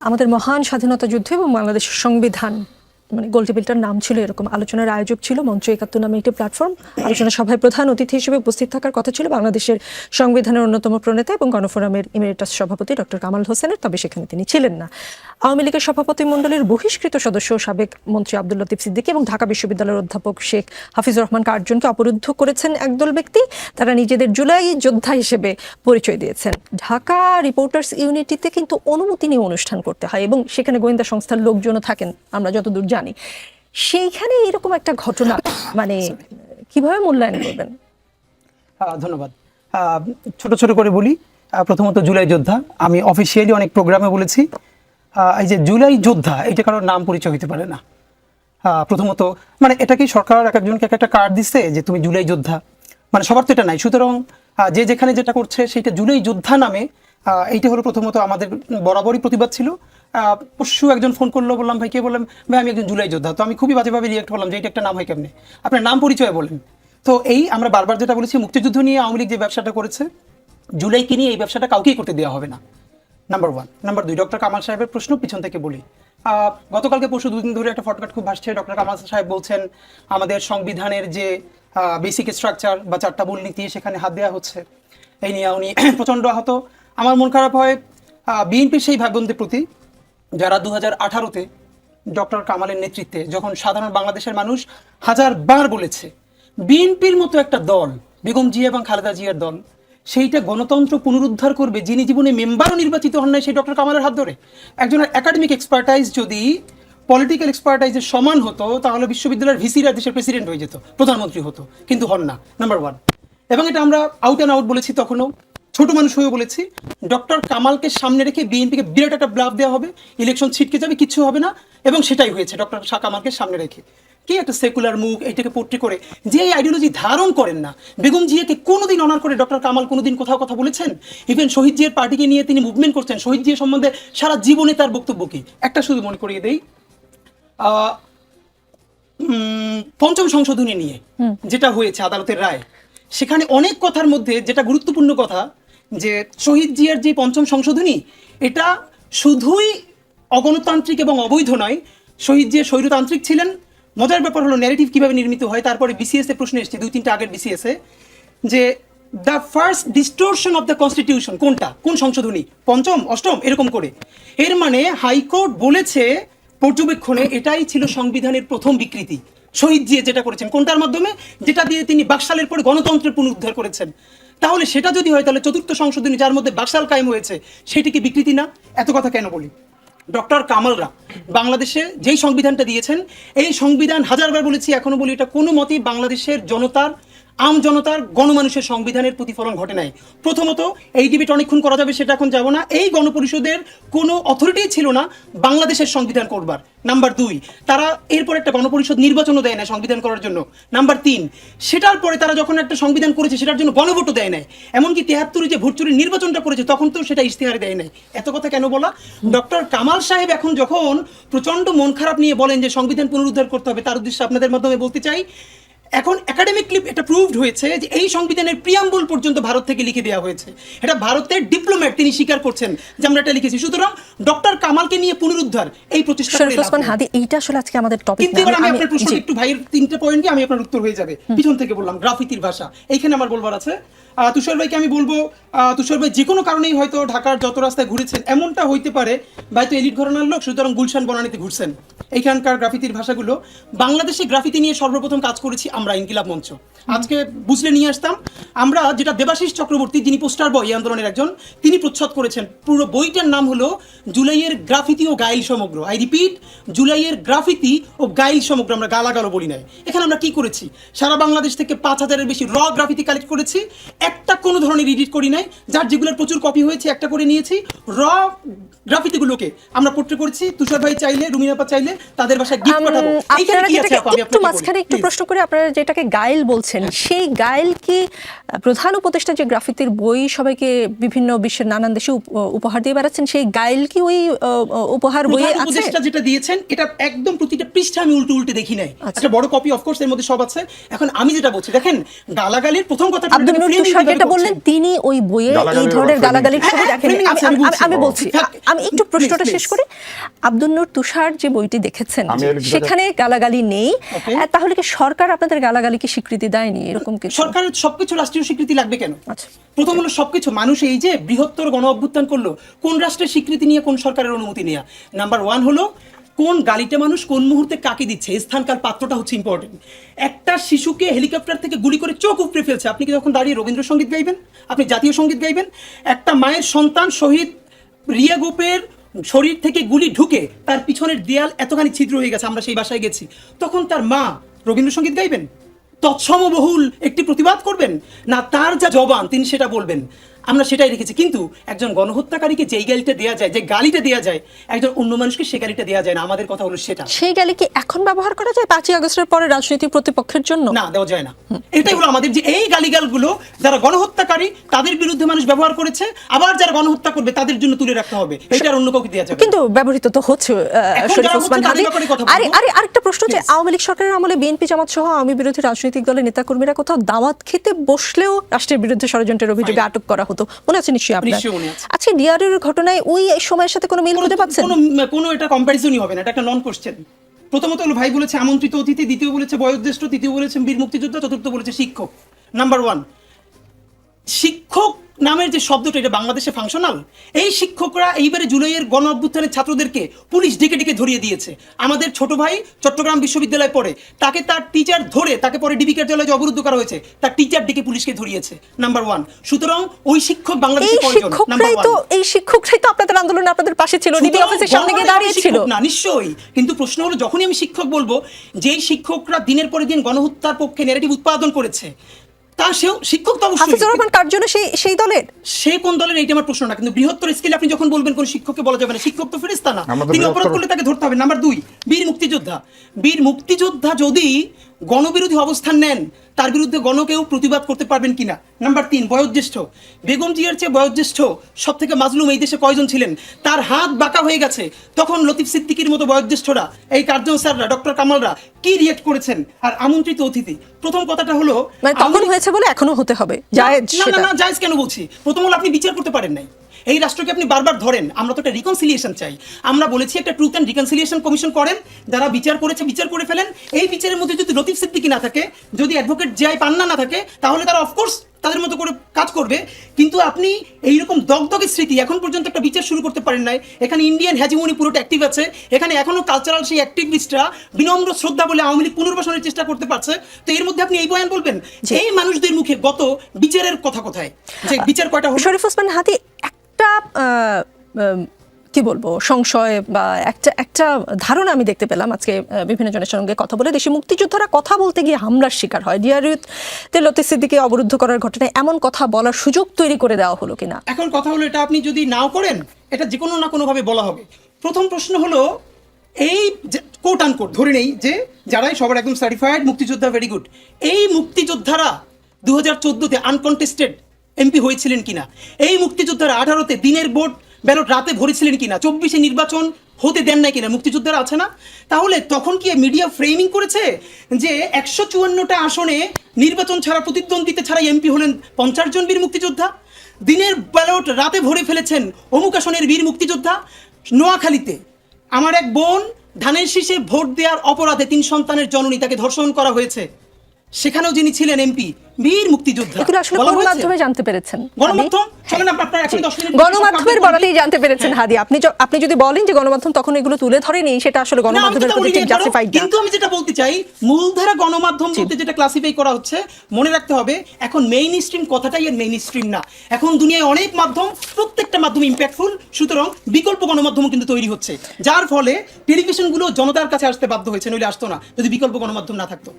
আমাদের মহান স্বাধীনতা যুদ্ধ এবং বাংলাদেশের সংবিধান মানে গোলটেবিলটার নাম ছিল এরকম। আলোচনার আয়োজক ছিল মঞ্চ ৭১ নামে একটি প্ল্যাটফর্ম। আলোচনা সভায় প্রধান অতিথি হিসেবে উপস্থিত থাকার কথা ছিল বাংলাদেশের সংবিধানের অন্যতম প্রণেতা এবং গণফোরামের ইমেরিটাস সভাপতি ডক্টর কামাল হোসেনের, তবে সেখানে তিনি ছিলেন না। আওয়ামী লীগের সভাপতি মণ্ডলীর বহিষ্কৃত সদস্য সাবেক মন্ত্রী আব্দুল লতিফ সিদ্দিকী এবং ঢাকা বিশ্ববিদ্যালয়ের অধ্যাপক শেখ হাফিজুর রহমান কার্জনকে অবরুদ্ধ করেছেন একদল ব্যক্তি। তারা নিজেদের জুলাই যোদ্ধা হিসেবে পরিচয় দিয়েছেন। ঢাকা রিপোর্টার্স ইউনিটিতে কিন্তু অনুমতি নিয়ে অনুষ্ঠান করতে হয় এবং সেখানে গোয়েন্দা সংস্থার লোকজনও থাকেন আমরা যতদূর জানি। সেইখানে এরকম একটা ঘটনা মানে কিভাবে মূল্যায়ন করবেন? ধন্যবাদ। ছোট ছোট করে বলি। প্রথমত জুলাই যোদ্ধা, আমি অফিসিয়ালি অনেক প্রোগ্রামে বলেছি এই যে জুলাই যোদ্ধা এটা কারোর নাম পরিচয় হতে পারে না। প্রথমত মানে এটা কি সরকার এক একজনকে একটা কার্ড দিচ্ছে যে তুমি জুলাই যোদ্ধা, মানে সবার তো এটা নাই। সুতরাং যে যেখানে যেটা করছে সেটা জুলাই যোদ্ধা নামে, এইটা হলো প্রথমত আমাদের বরাবরই প্রতিবাদ ছিল। পরশু একজন ফোন করলো, বললাম ভাই কে, বললাম ভাই আমি একজন জুলাই যোদ্ধা। তো আমি খুবই বাজেভাবে রিয়েক্ট করলাম যে এটা একটা নাম হয় কেমনে, আপনার নাম পরিচয় বলেন। তো এই আমরা বারবার যেটা বলেছি, মুক্তিযুদ্ধ নিয়ে আওয়ামী লীগ যে ব্যবসাটা করেছে, জুলাইকে নিয়ে এই ব্যবসাটা কাউকেই করতে দেওয়া হবে না, নাম্বার ওয়ান। নাম্বার দুই, ডক্টর কামাল সাহেবের প্রশ্ন পিছন থেকে বলি। গতকালকে পরশু দুদিন ধরে একটা ফটকাট খুব ভাসছে। ডক্টর কামাল সাহেব বলছেন আমাদের সংবিধানের যে বেসিক স্ট্রাকচার বা 4টা মূলনীতি সেখানে হাত দেওয়া হচ্ছে, এই নিয়ে উনি প্রচণ্ড আহত। আমার মন খারাপ হয় বিএনপির সেই ভাইবোনদের প্রতি যারা 2018-তে ডক্টর কামালের নেতৃত্বে যখন সাধারণ বাংলাদেশের মানুষ হাজারবার বলেছে বিএনপির মতো একটা দল, বেগম জিয়া এবং খালেদা জিয়ার দল, সেইটা গণতন্ত্র পুনরুদ্ধার করবে, যিনি জীবনে মেম্বারও নির্বাচিত হন নাই সেই ডক্টর কামালের হাত ধরে। একজনের একাডেমিক এক্সপার্টাইজ যদি পলিটিক্যাল এক্সপার্টাইজের সমান হতো তাহলে বিশ্ববিদ্যালয়ের ভিসিরা দেশের প্রেসিডেন্ট হয়ে যেত, প্রধানমন্ত্রী হতো, কিন্তু হন না, নাম্বার ওয়ান। এবং এটা আমরা আউট অ্যান্ড আউট বলেছি, তখনও ছোট মানুষ হয়েও বলেছি ডক্টর কামালকে সামনে রেখে বিএনপিকে বিরাট একটা ব্লাফ দেওয়া হবে, ইলেকশন ছিটকে যাবে, কিচ্ছু হবে না। এবং সেটাই হয়েছে ডক্টর কামালকে সামনে রেখে। কি একটা সেকুলার মুখ, এইটাকে পোট্রি করে যে এই আইডিওলজি ধারণ করেন না। বেগম জিয়াকে কোনোদিন অনার করে ডক্টর কামাল কোনোদিন কোথাও কথা বলেছেন? ইভেন শহীদ জিয়ার পার্টিকে নিয়ে তিনি মুভমেন্ট করছেন, শহীদ জিয়া সম্বন্ধে সারা জীবনে তার বক্তব্য কি? একটা শুধু মনে করিয়ে দেই, পঞ্চম সংশোধনী নিয়ে যেটা হয়েছে আদালতের রায়, সেখানে অনেক কথার মধ্যে যেটা গুরুত্বপূর্ণ কথা যে শহীদ জিয়ার যে পঞ্চম সংশোধনী এটা শুধুই অগণতান্ত্রিক এবং অবৈধ নয়, শহীদ জিয়া স্বৈরতান্ত্রিক ছিলেন। মজার ব্যাপার হলো ন্যারেটিভ কিভাবে নির্মিত হয়। তারপরে বিসিএস এ প্রশ্ন এসেছে 2-3টা আগের বিসিএস এ যে the first ডিস্টোরশন of the constitution কোনটা, কোন সংশোধনী, পঞ্চম, অষ্টম, এরকম করে। এর মানে হাইকোর্ট বলেছে পর্যবেক্ষণে এটাই ছিল সংবিধানের প্রথম বিকৃতি। শহীদ জিয়া যেটা করেছেন কোনটার মাধ্যমে, যেটা দিয়ে তিনি বাকশালের পরে গণতন্ত্রের পুনরুদ্ধার করেছেন। তাহলে সেটা যদি হয় তাহলে চতুর্থ সংশোধনী যার মধ্যে বাকশাল কায়েম হয়েছে সেটি কি বিকৃতি না? এত কথা কেন বলি? ডক্টর কামালরা বাংলাদেশে যেই সংবিধানটা দিয়েছেন, এই সংবিধান হাজারবার বলেছি, এখনো বলি, এটা কোনো মতেই বাংলাদেশের জনতার, আম জনতার, গণমানুষের সংবিধানের প্রতিফলন ঘটে নাই। প্রথমত এই ডিবেট অনেকক্ষণ করা যাবে, সেটা এখন যাব না। এই গণপরিষদের কোনো অথরিটি ছিল না বাংলাদেশের সংবিধান করবার। নাম্বার দুই, তারা এরপর একটা গণপরিষদ নির্বাচনও দেয় না সংবিধান করার জন্য। নাম্বার তিন, সেটার পরে তারা যখন একটা সংবিধান করেছে সেটার জন্য গণভোটও দেয় নাই। এমনকি 73-এ যে ভোট চুরির নির্বাচনটা করেছে তখন তো সেটা ইশতেহারে দেয় নাই। এত কথা কেন বলা? ডক্টর কামাল সাহেব এখন যখন প্রচন্ড মন খারাপ নিয়ে বলেন যে সংবিধান পুনরুদ্ধার করতে হবে, তার উদ্দেশ্যে আপনাদের মাধ্যমে বলতে চাই, এখন একাডেমিকলি এটা প্রুভড হয়েছে যে এই সংবিধানের প্রিয়াম্বল পর্যন্ত ভারত থেকে লিখে দেওয়া হয়েছে। এটা ভারতের ডিপ্লোম্যাট তিনি স্বীকার করছেন যে আমরা এটা লিখেছি। সুতরাং ডক্টর কামালকে নিয়ে পুনরুদ্ধার এই প্রচেষ্টা করে ওসমান হাদি, এইটা আসলে আজকে আমাদের টপিক। কিন্তু এবার আমি আপনার প্রশ্ন একটু ভাইয়ের 3টে পয়েন্টে আমি আপনার উত্তর হয়ে যাবে। পিছন থেকে বললাম গ্রাফিতির ভাষা, এইখানে আমার বলবার আছে। তুষার ভাইকে আমি বলবো, তুষার ভাই যে কোনো কারণেই হয়তো ঢাকার যত রাস্তায় ঘুরেছেন, এমনটা হইতে পারে ভাই তো এলিট ঘরানার লোক, সুতরাং গুলশান বনানীতে ঘুরছেন। এইখানকার গ্রাফিতির ভাষাগুলো, বাংলাদেশে গ্রাফিতি নিয়ে সর্বপ্রথম কাজ করেছি আমরা ইনকিলাব মঞ্চ। আজকে বুঝলে নিয়ে আসতাম আমরা, যেটা দেবাশিস চক্রবর্তী যিনি পোস্টার বয় এই আন্দোলনের একজন, তিনি প্রচ্ছদ করেছেন। পুরো বইটার নাম হলো জুলাইয়ের গ্রাফিতি ও গাইল সমগ্র। আই রিপিট, জুলাইয়ের গ্রাফিতি ও গাইল সমগ্র। আমরা গালাগালও বলি নাই। এখানে আমরা কি করেছি, সারা বাংলাদেশ থেকে 5000-এর বেশি র গ্রাফিতি কালেক্ট করেছি, একটা কোনো ধরনের এডিট করি নাই, যার যেগুলোর প্রচুর কপি হয়েছে একটা করে নিয়েছি। র গ্রাফিতিগুলোকে আমরা পোর্ট্রে করেছি। তুষার ভাই চাইলে, রুমিনাপা চাইলে তাদের বাসায় গিফট পাঠাবো। এইখানে কি আছে আপু? আমি আপনাকে মাঝখানে একটু প্রশ্ন করে, আপনারা যেটাকে গাইল বলছেন সেই গাইল কি প্রধান উপদেষ্টা যে গ্রাফিতির বই সবাইকে বিভিন্ন বিশ্বের নানান দেশে উপহার দিয়ে বেড়াচ্ছেন, সেই গাইল কি ওই উপহার বইয়ে প্রধান আছে? উপদেষ্টা যেটা দিয়েছেন এটা একদম প্রতিটা পৃষ্ঠা আমি উল্টে উল্টে দেখি নাই, একটা বড় কপি অফকোর্স এর মধ্যে সব আছে। এখন আমি যেটা বলছি, দেখেন গালাগালির প্রথম কথা আব্দুল নূর তুষার যেটা বললেন, তিনি ওই বইয়ে এই ধরনের গালাগালির ছবি দেখেন। আমি বলছি, আমি একটু প্রশ্নটা শেষ করি। আব্দুল নূর তুষার যে বইটি দেখেছেন সেখানে গালাগালি নেই, তাহলে কি সরকার আপনাদের গালাগালিকে স্বীকৃতি দেয়নি? এরকম কিছু সরকারের সবকিছু রাষ্ট্রীয় স্বীকৃতি লাগবে কেন? প্রথম হলো সবকিছু মানুষ এই যে বৃহত্তর গণ অভ্যুত্থান করলো, কোন রাষ্ট্রের স্বীকৃতি নিয়ে, কোন সরকারের অনুমতি নিয়ে? নাম্বার ওয়ান হলো কোন গালিটা মানুষ কোন মুহূর্তে কাকে দিচ্ছে, স্থানকাল পাত্রটা হচ্ছে ইম্পর্টেন্ট। একটা শিশুকে হেলিকপ্টার থেকে গুলি করে চোখ উপড়ে ফেলছে, আপনি কি যখন দাঁড়িয়ে রবীন্দ্রসঙ্গীত গাইবেন? আপনি জাতীয় সঙ্গীত গাইবেন? একটা মায়ের সন্তান শহীদ রিয়া গোপের শরীর থেকে গুলি ঢুকে তার পিছনের দেয়াল এতখানি ছিদ্র হয়ে গেছে, আমরা সেই বাসায় গেছি, তখন তার মা রবীন্দ্রসঙ্গীত গাইবেন? তৎসমবহুল একটি প্রতিবাদ করবেন না, তার যা জবান তিনি সেটা বলবেন? আমরা সেটাই রেখেছি। কিন্তু একজন গণহত্যাকারীকে যেই গালিটা দেওয়া যায়, যে গালিটা দেওয়া যায়, একজন অন্য মানুষকে সে গালিটা দেওয়া যায় না। আমাদের কথা হলো সেটা। সেই গালি কি এখন ব্যবহার করা যায় 5ই আগস্টের পরে রাজনৈতিক প্রতিপক্ষের জন্য? না, দেওয়া যায় না। এটাই হলো আমাদের যে এই গালিগালগুলো যারা গণহত্যাকারী তাদের বিরুদ্ধে মানুষ ব্যবহার করেছে, আবার যারা গণহত্যা করবে তাদের জন্য তুলে রাখতে হবে, এটার অন্য কাউকে দেওয়া যাবে। কিন্তু ব্যবহৃত তো হচ্ছে শরীফ ওসমান হাদি। আরেকটা প্রশ্ন, যে আওয়ামী লীগ সরকারের আমলে বিএনপি জামাত সহ আওয়ামী বিরোধী রাজনৈতিক দলের নেতাকর্মীরা কোথাও দাওয়াত খেতে বসলেও রাষ্ট্রের বিরুদ্ধে ষড়যন্ত্রের অভিযোগে আটক করা হতো, মনে আছে নিশ্চয়ই আপনার? আচ্ছা, ডিআরএর ঘটনায় ওই সময়ের সাথে কোনো মিল খুঁজে পাচ্ছেন? কোনো এটা কম্পারিজনই হবে না, এটা একটা নন কোশ্চেন। প্রথমত হলো ভাই বলেছে আমন্ত্রিত অতিথি, দ্বিতীয় বলেছে বয়োজ্যেষ্ঠ, তৃতীয় বলেছে বীর মুক্তিযোদ্ধা, চতুর্থ বলেছে শিক্ষক। নাম্বার ওয়ান, শিক্ষক নামের যে শব্দটা, এটা বাংলাদেশে ফাংশনাল? এই শিক্ষকরা এইবারে জুলাইয়ের গণ অভ্যুত্থানের ছাত্রদেরকে পুলিশ ডেকে ডেকে ধরিয়ে দিয়েছে। আমাদের ছোট ভাই চট্টগ্রাম বিশ্ববিদ্যালয়ে পড়ে, তাকে তার টিচার ধরে, তাকে পরে ডিবি কার্যালয়ে অবরুদ্ধ করা হয়েছে, তার টিচার ডেকে পুলিশকে ধরিয়েছে। Number one. সুতরাং ওই শিক্ষক বাংলাদেশে কয়জন? নাম্বার ওয়ান, এই শিক্ষকরাই তো আপনাদের আন্দোলনে আপনাদের পাশে ছিল, ডিবি অফিসের সামনে গিয়ে দাঁড়িয়েছিল না? নিশ্চয়ই। কিন্তু প্রশ্ন হলো, যখনই আমি শিক্ষক বলবো, যেই শিক্ষকরা দিনের পরে দিন গণহত্যার পক্ষে ন্যারেটিভ উৎপাদন করেছে, তা সেও শিক্ষক তো অবশ্যই। হাফিজুর রহমান কার জন্য সেই দলের? সে কোন দলের এইটা আমার প্রশ্ন না, কিন্তু বৃহত্তর স্কেলে আপনি যখন বলবেন কোন শিক্ষককে বলা যাবে না, শিক্ষক তো ফেরেশতা না, তিনি অপরাধ করলে তাকে ধরতে হবে। নাম্বার দুই, বীর মুক্তিযোদ্ধা। বীর মুক্তিযোদ্ধা যদি গণবিরোধী অবস্থান নেন, তার বিরুদ্ধে কেউ প্রতিবাদ করতে পারবেন কিনা? নাম্বার তিন, বয়োজ্যেষ্ঠ। বেগম জিয়ার চেয়ে বয়োজ্যেষ্ঠ সব থেকে মাজলুম এই দেশে কয়জন ছিলেন? তার হাত বাঁকা হয়ে গেছে, তখন লতিফ সিদ্দিকীর মতো বয়োজ্যেষ্ঠরা, এই কার্জন স্যাররা, ডক্টর কামালরা কি রিয়েক্ট করেছেন? আর আমন্ত্রিত অতিথি, প্রথম কথাটা হলো তখন হয়েছে বলে এখনো হতে হবে জায়েজ? না, জায়েজ কেন বলছি? প্রথম হলো আপনি বিচার করতে পারেন নাই, এই রাষ্ট্রকে আপনি বারবার ধরেন। আমরা তো একটা রিকনসিলিয়েশন চাই, আমরা বলেছি একটা ট্রুথ অ্যান্ড রিকনসিলিয়েশন কমিশন করেন, যারা বিচার করেছে বিচার করে ফেলেন। এই বিচারের মধ্যে যদি লতিফ সিদ্দিকী না থাকে, যদি অ্যাডভোকেট জিআই পান্না না থাকে, তাহলে তারা অফকোর্স তাদের মতো করে কাজ করবে। কিন্তু আপনি এইরকম দগদগে স্মৃতি, এখন পর্যন্ত একটা বিচার শুরু করতে পারেন নাই। এখানে ইন্ডিয়ান হ্যাজিমনি পুরোটা অ্যাক্টিভ আছে, এখানে এখনো কালচারাল সেই অ্যাক্টিভিস্টরা বিনম্র শ্রদ্ধা বলে আওয়ামী লীগ পুনর্বাসনের চেষ্টা করতে পারছে। তো এর মধ্যে আপনি এই বয়ান বলবেন? এই মানুষদের মুখে গত বিচারের কথা কোথায়? যে বিচার কয়টা হলো? শরীফ ওসমান হাদি, একটা কি বলবো, সংশয় বা একটা ধারণা আমি দেখতে পেলাম আজকে বিভিন্ন জনের সঙ্গে কথা বলে। দেশে মুক্তিযোদ্ধারা কথা বলতে গিয়ে হামলার শিকার হয়, ডিআরইউতে লতিফ সিদ্দিকীকে অবরুদ্ধ করার ঘটনায় এমন কথা বলার সুযোগ তৈরি করে দেওয়া হলো কিনা? এখন কথা হলো, এটা আপনি যদি নাও করেন, এটা যে কোনো না কোনোভাবে বলা হবে। প্রথম প্রশ্ন হলো, এই কোট আনকোট ধরে নেই যে যারাই সবার একদম সার্টিফাইড মুক্তিযোদ্ধা, ভেরি গুড, এই মুক্তিযোদ্ধারা 2014-তে আনকন্টেস্টেড এমপি হয়েছিলেন কিনা? এই মুক্তিযোদ্ধারা 18-তে দিনের ব্যালট রাতে ভরেছিলেন কিনা? 24-এ নির্বাচন হতে দেন নাই কিনা? মুক্তিযোদ্ধারা আছে না? তাহলে তখন কি মিডিয়া ফ্রেমিং করেছে যে 154টা আসনে নির্বাচন ছাড়া, প্রতিদ্বন্দ্বিতা ছাড়া এমপি হলেন 50 জন বীর মুক্তিযোদ্ধা? দিনের ব্যালট রাতে ভরে ফেলেছেন অমুক আসনের বীর মুক্তিযোদ্ধা। নোয়াখালীতে আমার এক বোন ধানের শীষে ভোট দেওয়ার অপরাধে 3 সন্তানের জননী, তাকে ধর্ষণ করা হয়েছে, সেখানেও যিনি ছিলেন এমপি, বীর মুক্তিযোদ্ধা। এগুলো আসলে কোন মাধ্যমে জানতে পেরেছেন? গণমাধ্যম। চলেন আপনারা এখন 10 মিনিট গণমাধ্যমের বলাতেই জানতে পেরেছেন হাদি। আপনি যদি বলেন যে গণমাধ্যম তখন এগুলো তুলে ধরেনি, সেটা আসলে গণমাধ্যমের প্রতি ঠিক জাস্টিফাইড না। কিন্তু আমি যেটা বলতে চাই, মূলধারা গণমাধ্যম বলতে যেটা ক্লাসিফাই করা হচ্ছে, মনে রাখতে হবে এখন মেইন স্ট্রিম কথাটাই এর মেইন স্ট্রিম না। এখন দুনিয়ায় অনেক মাধ্যম, প্রত্যেকটা মাধ্যম ইম্প্যাক্টফুল, সুতরাং বিকল্প গণমাধ্যম কিন্তু তৈরি হচ্ছে, যার ফলে টেলিভিশনগুলো জনতার কাছে আসতে বাধ্য হয়েছে, নইলে আসতো না যদি বিকল্প গণমাধ্যম না থাকতো।